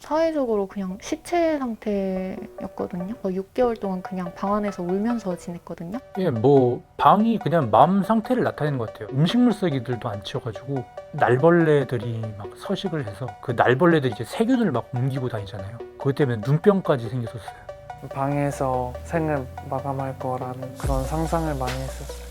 사회적으로 그냥 시체 상태였거든요. 6개월 동안 그냥 방 안에서 울면서 지냈거든요. 예, 뭐 방이 그냥 마음 상태를 나타내는 것 같아요. 음식물 쓰기들도 안 치워가지고 날벌레들이 막 서식을 해서 그 날벌레들이 이제 세균을 막 옮기고 다니잖아요. 그것 때문에 눈병까지 생겼었어요. 방에서 생을 마감할 거라는 그런 상상을 많이 했었어요.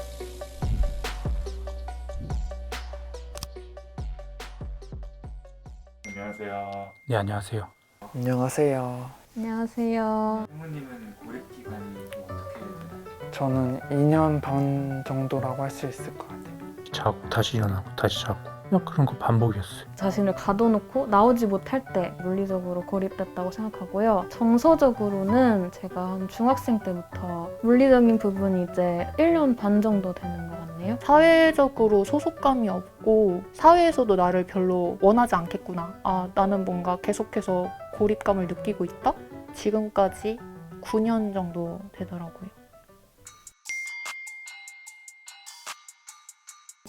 안녕하세요. 네, 안녕하세요. 안녕하세요. 안녕하세요. 부모님은 고립 기간이 어떻게 되나요? 저는 2년 반 정도라고 할 수 있을 것 같아요. 자고 다시 일어나고 다시 자고 그냥 그런 거 반복이었어요. 자신을 가둬놓고 나오지 못할 때 물리적으로 고립됐다고 생각하고요. 정서적으로는 제가 한 중학생 때부터 물리적인 부분이 이제 1년 반 정도 되는 것 같네요. 사회적으로 소속감이 없고 사회에서도 나를 별로 원하지 않겠구나. 아, 나는 뭔가 계속해서 고립감을 느끼고 있다? 지금까지 9년 정도 되더라고요.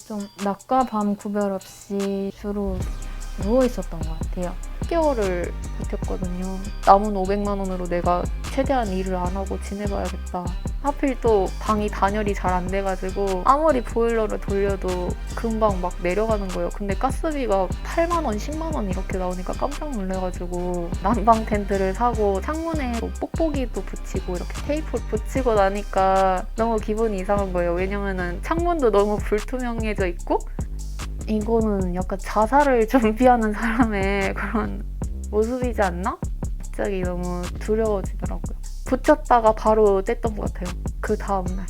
좀 낮과 밤 구별 없이 주로 누워 있었던 것 같아요. 10개월을 버텼거든요. 남은 500만 원으로 내가 최대한 일을 안 하고 지내봐야겠다. 하필 또 방이 단열이 잘 안 돼가지고 아무리 보일러를 돌려도 금방 막 내려가는 거예요. 근데 가스비가 8만 원, 10만 원 이렇게 나오니까 깜짝 놀래가지고 난방 텐트를 사고 창문에 뭐 뽁뽁이도 붙이고 이렇게 테이프를 붙이고 나니까 너무 기분이 이상한 거예요. 왜냐면은 창문도 너무 불투명해져 있고 이거는 약간 자살을 준비하는 사람의 그런 모습이지 않나? 갑자기 너무 두려워지더라고요. 붙였다가 바로 뗐던 것 같아요. 그 다음날.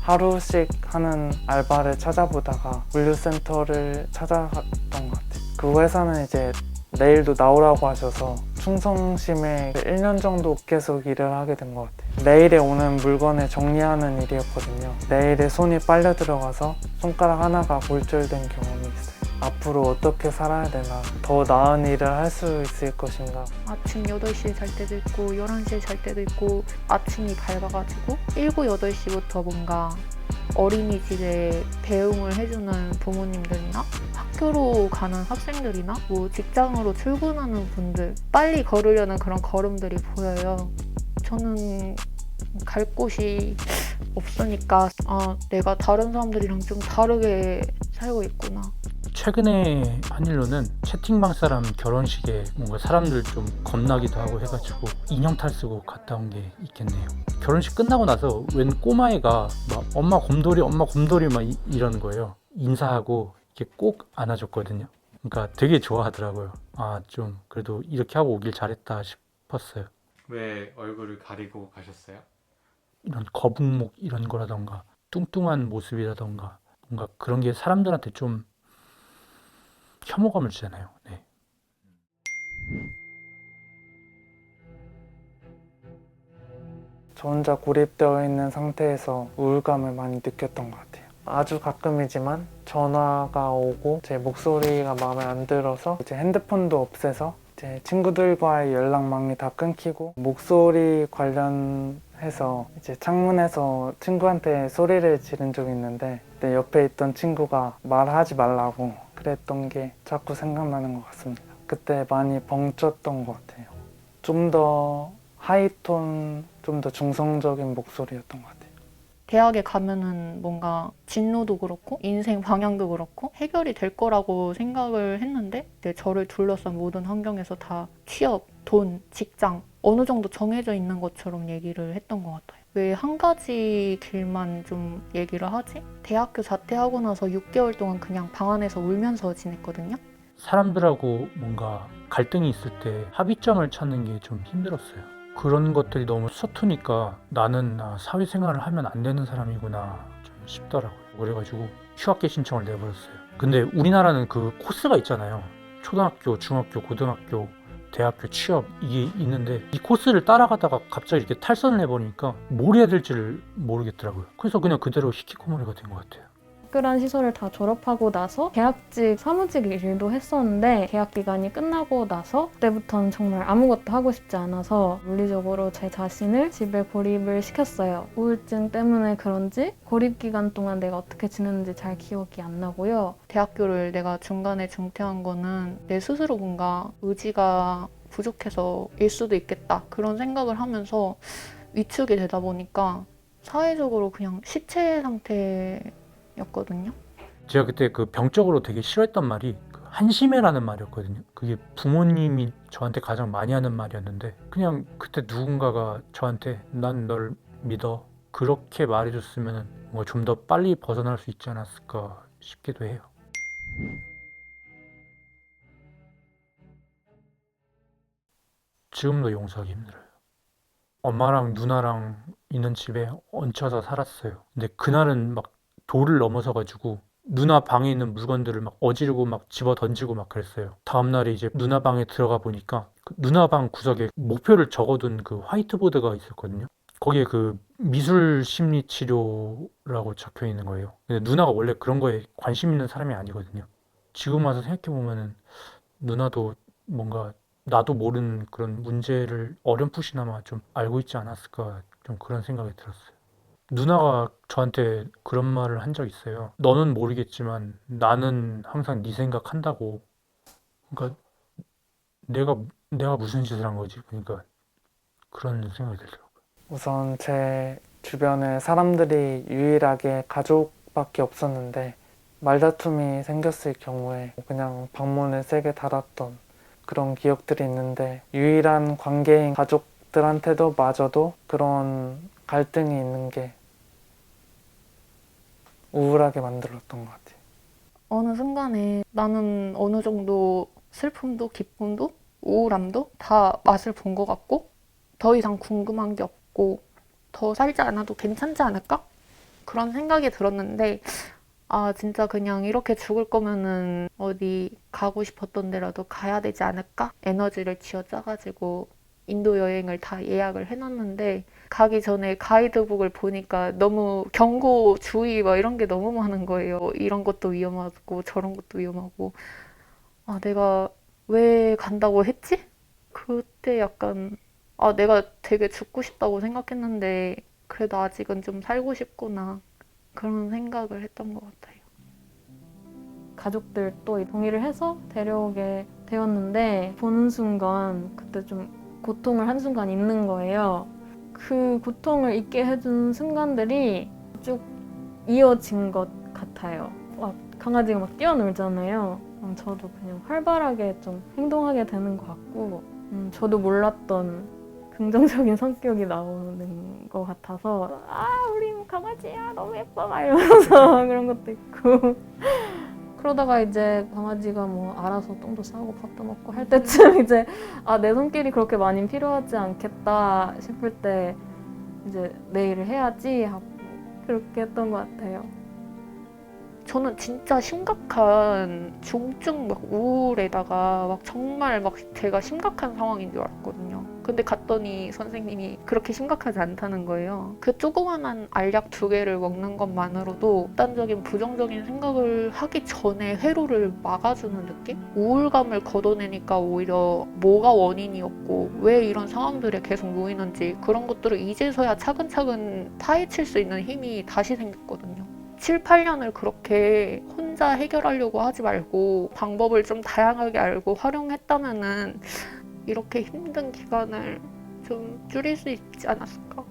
하루씩 하는 알바를 찾아보다가 물류센터를 찾아갔던 것 같아요. 그 회사는 이제 내일도 나오라고 하셔서 충성심에 1년 정도 계속 일을 하게 된 것 같아요. 내일에 오는 물건을 정리하는 일이었거든요. 내일에 손이 빨려 들어가서 손가락 하나가 골절된 경험이 있어요. 앞으로 어떻게 살아야 되나, 더 나은 일을 할 수 있을 것인가. 아침 8시에 잘 때도 있고 11시에 잘 때도 있고 아침이 밝아가지고 7, 8시부터 뭔가 어린이집에 배웅을 해주는 부모님들이나 학교로 가는 학생들이나 뭐 직장으로 출근하는 분들 빨리 걸으려는 그런 걸음들이 보여요. 저는 갈 곳이 없으니까 아, 내가 다른 사람들이랑 좀 다르게 살고 있구나. 최근에 한 일로는 채팅방 사람 결혼식에 뭔가 사람들 좀 겁나기도 하고 해가지고 인형탈 쓰고 갔다 온 게 있겠네요. 결혼식 끝나고 나서 웬 꼬마애가 막 엄마 곰돌이 막 이러는 거예요. 인사하고 이렇게 꼭 안아줬거든요. 그러니까 되게 좋아하더라고요. 아, 좀 그래도 이렇게 하고 오길 잘했다 싶었어요. 왜 얼굴을 가리고 가셨어요? 이런 거북목 이런 거라던가 뚱뚱한 모습이라던가 뭔가 그런 게 사람들한테 좀 혐오감을 주잖아요. 네. 저 혼자 고립되어 있는 상태에서 우울감을 많이 느꼈던 것 같아요. 아주 가끔이지만 전화가 오고 제 목소리가 마음에 안 들어서 이제 핸드폰도 없애서 이제 친구들과의 연락망이 다 끊기고 목소리 관련해서 이제 창문에서 친구한테 소리를 지른 적이 있는데 그때 옆에 있던 친구가 말하지 말라고 그랬던 게 자꾸 생각나는 것 같습니다. 그때 많이 벙쪘던 것 같아요. 좀 더 하이톤, 좀 더 중성적인 목소리였던 것 같아요. 대학에 가면은 뭔가 진로도 그렇고 인생 방향도 그렇고 해결이 될 거라고 생각을 했는데 저를 둘러싼 모든 환경에서 다 취업, 돈, 직장 어느 정도 정해져 있는 것처럼 얘기를 했던 것 같아요. 왜 한 가지 길만 좀 얘기를 하지? 대학교 자퇴하고 나서 6개월 동안 그냥 방 안에서 울면서 지냈거든요. 사람들하고 뭔가 갈등이 있을 때 합의점을 찾는 게 좀 힘들었어요. 그런 것들이 너무 서투니까 나는 사회생활을 하면 안 되는 사람이구나 좀 싶더라고요. 그래가지고 휴학계 신청을 내버렸어요. 근데 우리나라는 그 코스가 있잖아요. 초등학교, 중학교, 고등학교, 대학교 취업 이게 있는데 이 코스를 따라가다가 갑자기 이렇게 탈선을 해버리니까 뭘 해야 될지를 모르겠더라고요. 그래서 그냥 그대로 히키코모리가 된 것 같아요. 특별한 시설을 다 졸업하고 나서 계약직, 사무직 일도 했었는데 계약 기간이 끝나고 나서 그때부터는 정말 아무것도 하고 싶지 않아서 물리적으로 제 자신을 집에 고립을 시켰어요. 우울증 때문에 그런지 고립 기간 동안 내가 어떻게 지냈는지 잘 기억이 안 나고요. 대학교를 내가 중간에 중퇴한 거는 내 스스로 뭔가 의지가 부족해서일 수도 있겠다 그런 생각을 하면서 위축이 되다 보니까 사회적으로 그냥 시체 상태였거든요. 제가 그때 그 병적으로 되게 싫어했던 말이 그 한심해라는 말이었거든요. 그게 부모님이 저한테 가장 많이 하는 말이었는데 그냥 그때 누군가가 저한테 난 널 믿어 그렇게 말해줬으면 뭔가 좀 더 빨리 벗어날 수 있지 않았을까 싶기도 해요. 지금도 용서하기 힘들어요. 엄마랑 누나랑 있는 집에 얹혀서 살았어요. 근데 그날은 막 도를 넘어서가지고 누나 방에 있는 물건들을 막 어지르고 막 집어 던지고 막 그랬어요. 다음날에 이제 누나 방에 들어가 보니까 그 누나 방 구석에 목표를 적어둔 그 화이트보드가 있었거든요. 거기에 그 미술 심리 치료라고 적혀 있는 거예요. 근데 누나가 원래 그런 거에 관심 있는 사람이 아니거든요. 지금 와서 생각해 보면은 누나도 뭔가 나도 모르는 그런 문제를 어렴풋이나마 좀 알고 있지 않았을까 좀 그런 생각이 들었어요. 누나가 저한테 그런 말을 한 적 있어요. 너는 모르겠지만 나는 항상 네 생각한다고. 그러니까 내가 무슨 짓을 한 거지? 그러니까 그런 생각이 들더라고요. 우선 제 주변에 사람들이 유일하게 가족밖에 없었는데 말다툼이 생겼을 경우에 그냥 방문을 세게 닫았던 그런 기억들이 있는데 유일한 관계인 가족들한테도 마저도 그런 갈등이 있는 게 우울하게 만들었던 것 같아요. 어느 순간에 나는 어느 정도 슬픔도 기쁨도 우울함도 다 맛을 본 것 같고 더 이상 궁금한 게 없고 더 살지 않아도 괜찮지 않을까? 그런 생각이 들었는데 아 진짜 그냥 이렇게 죽을 거면은 어디 가고 싶었던 데라도 가야 되지 않을까? 에너지를 쥐어짜가지고 인도 여행을 다 예약을 해놨는데 가기 전에 가이드북을 보니까 너무 경고, 주의 막 이런 게 너무 많은 거예요. 이런 것도 위험하고 저런 것도 위험하고 아 내가 왜 간다고 했지? 그때 약간 아 내가 되게 죽고 싶다고 생각했는데 그래도 아직은 좀 살고 싶구나 그런 생각을 했던 것 같아요. 가족들도 동의를 해서 데려오게 되었는데 보는 순간 그때 좀 고통을 한순간 잊는 거예요. 그 고통을 잊게 해준 순간들이 쭉 이어진 것 같아요. 막 강아지가 막 뛰어놀잖아요. 저도 그냥 활발하게 좀 행동하게 되는 것 같고 저도 몰랐던 긍정적인 성격이 나오는 것 같아서 아 우리 강아지야 너무 예뻐 막 이러면서 그런 것도 있고 그러다가 이제 강아지가 뭐 알아서 똥도 싸고 밥도 먹고 할 때쯤 이제 아 내 손길이 그렇게 많이 필요하지 않겠다 싶을 때 이제 내 일을 해야지 하고 그렇게 했던 것 같아요. 저는 진짜 심각한 중증 막 우울에다가 막 정말 막 제가 심각한 상황인 줄 알았거든요. 근데 갔더니 선생님이 그렇게 심각하지 않다는 거예요. 그 조그만한 알약 2개를 먹는 것만으로도 극단적인 부정적인 생각을 하기 전에 회로를 막아주는 느낌? 우울감을 걷어내니까 오히려 뭐가 원인이었고 왜 이런 상황들에 계속 놓이는지 그런 것들을 이제서야 차근차근 파헤칠 수 있는 힘이 다시 생겼거든요. 7, 8년을 그렇게 혼자 해결하려고 하지 말고 방법을 좀 다양하게 알고 활용했다면은 이렇게 힘든 기간을 좀 줄일 수 있지 않았을까?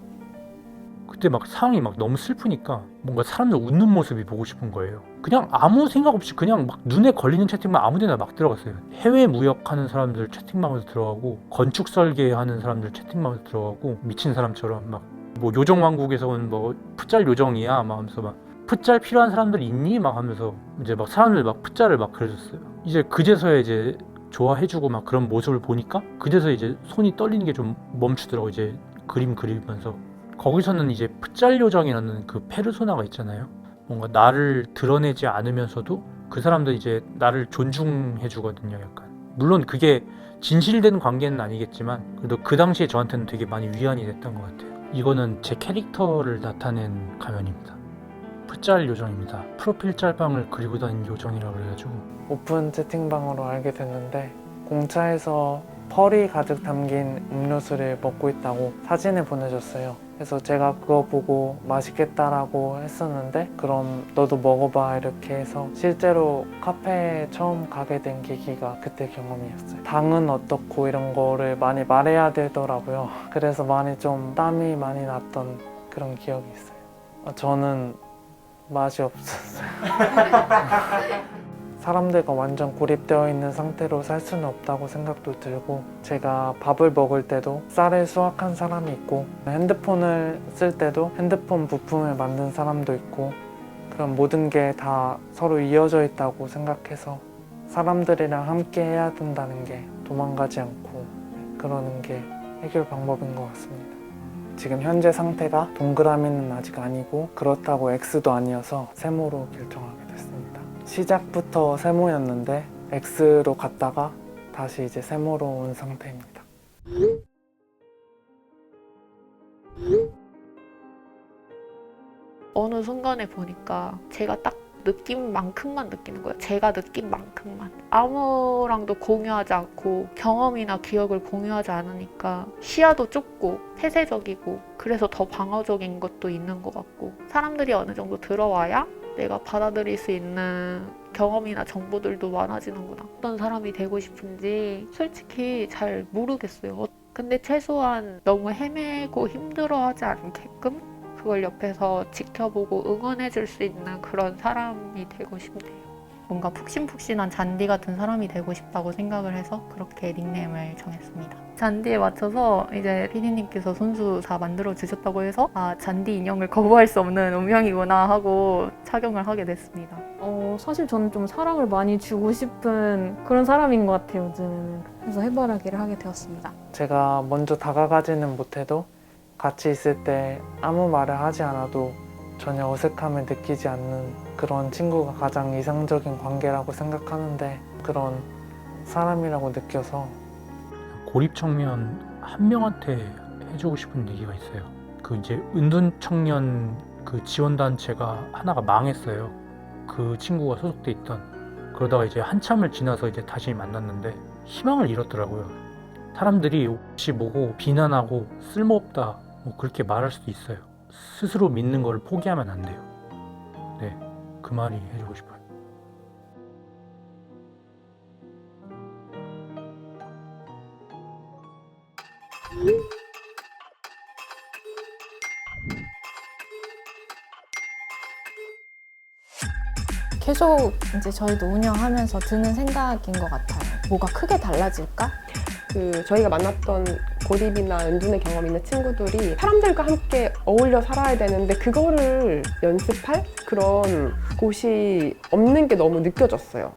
그때 막 상황이 막 너무 슬프니까 뭔가 사람들 웃는 모습이 보고 싶은 거예요. 그냥 아무 생각 없이 그냥 막 눈에 걸리는 채팅방 아무 데나 막 들어갔어요. 해외 무역하는 사람들 채팅방에서 들어가고 건축 설계하는 사람들 채팅방에서 들어가고 미친 사람처럼 막 뭐 요정왕국에서 온 뭐 풋잘 요정이야 막 하면서 막 풋잘 필요한 사람들 있니? 막 하면서 이제 막 사람들 막 풋잘을 막 그려줬어요. 이제 그제서야 이제 좋아해주고 막 그런 모습을 보니까 그제서 이제 손이 떨리는 게 좀 멈추더라고. 이제 그림 그리면서 거기서는 이제 풋잘 요정이라는 그 페르소나가 있잖아요. 뭔가 나를 드러내지 않으면서도 그 사람들이 이제 나를 존중해주거든요. 약간 물론 그게 진실된 관계는 아니겠지만 그래도 그 당시에 저한테는 되게 많이 위안이 됐던 것 같아요. 이거는 제 캐릭터를 나타낸 가면입니다. 풋잘 요정입니다. 프로필 짤방을 그리고 다닌 요정이라고 그래가지고 오픈 채팅방으로 알게 됐는데 공차에서 펄이 가득 담긴 음료수를 먹고 있다고 사진을 보내줬어요. 그래서 제가 그거 보고 맛있겠다라고 했었는데 그럼 너도 먹어봐 이렇게 해서 실제로 카페에 처음 가게 된 계기가 그때 경험이었어요. 당은 어떻고 이런 거를 많이 말해야 되더라고요. 그래서 많이 좀 땀이 많이 났던 그런 기억이 있어요. 저는 맛이 없었어요. 사람들과 완전 고립되어 있는 상태로 살 수는 없다고 생각도 들고 제가 밥을 먹을 때도 쌀을 수확한 사람이 있고 핸드폰을 쓸 때도 핸드폰 부품을 만든 사람도 있고 그런 모든 게 다 서로 이어져 있다고 생각해서 사람들이랑 함께 해야 된다는 게 도망가지 않고 그러는 게 해결 방법인 것 같습니다. 지금 현재 상태가 동그라미는 아직 아니고 그렇다고 X도 아니어서 세모로 결정하게 됐습니다. 시작부터 세모였는데 X로 갔다가 다시 이제 세모로 온 상태입니다. 어느 순간에 보니까 제가 딱 느낀 만큼만 느끼는 거예요. 제가 느낀 만큼만. 아무랑도 공유하지 않고 경험이나 기억을 공유하지 않으니까 시야도 좁고 폐쇄적이고 그래서 더 방어적인 것도 있는 것 같고 사람들이 어느 정도 들어와야 내가 받아들일 수 있는 경험이나 정보들도 많아지는구나. 어떤 사람이 되고 싶은지 솔직히 잘 모르겠어요. 근데 최소한 너무 헤매고 힘들어하지 않게끔 그걸 옆에서 지켜보고 응원해줄 수 있는 그런 사람이 되고 싶네요. 뭔가 푹신푹신한 잔디 같은 사람이 되고 싶다고 생각을 해서 그렇게 닉네임을 정했습니다. 잔디에 맞춰서 이제 피디님께서 손수 다 만들어 주셨다고 해서 아 잔디 인형을 거부할 수 없는 운명이구나 하고 착용을 하게 됐습니다. 사실 저는 좀 사랑을 많이 주고 싶은 그런 사람인 것 같아요, 요즘에는. 그래서 해바라기를 하게 되었습니다. 제가 먼저 다가가지는 못해도 같이 있을 때 아무 말을 하지 않아도 전혀 어색함을 느끼지 않는 그런 친구가 가장 이상적인 관계라고 생각하는데 그런 사람이라고 느껴서 고립 청년 한 명한테 해주고 싶은 얘기가 있어요. 그 이제 은둔 청년 그 지원단체가 하나가 망했어요. 그 친구가 소속돼 있던. 그러다가 이제 한참을 지나서 이제 다시 만났는데 희망을 잃었더라고요. 사람들이 혹시 보고 비난하고 쓸모없다 뭐 그렇게 말할 수도 있어요. 스스로 믿는 걸 포기하면 안 돼요. 네, 그 말이 해주고 싶어요. 계속 이제 저희도 운영하면서 드는 생각인 것 같아요. 뭐가 크게 달라질까? 저희가 만났던 고립이나 은둔의 경험 있는 친구들이 사람들과 함께 어울려 살아야 되는데 그거를 연습할 그런 곳이 없는 게 너무 느껴졌어요.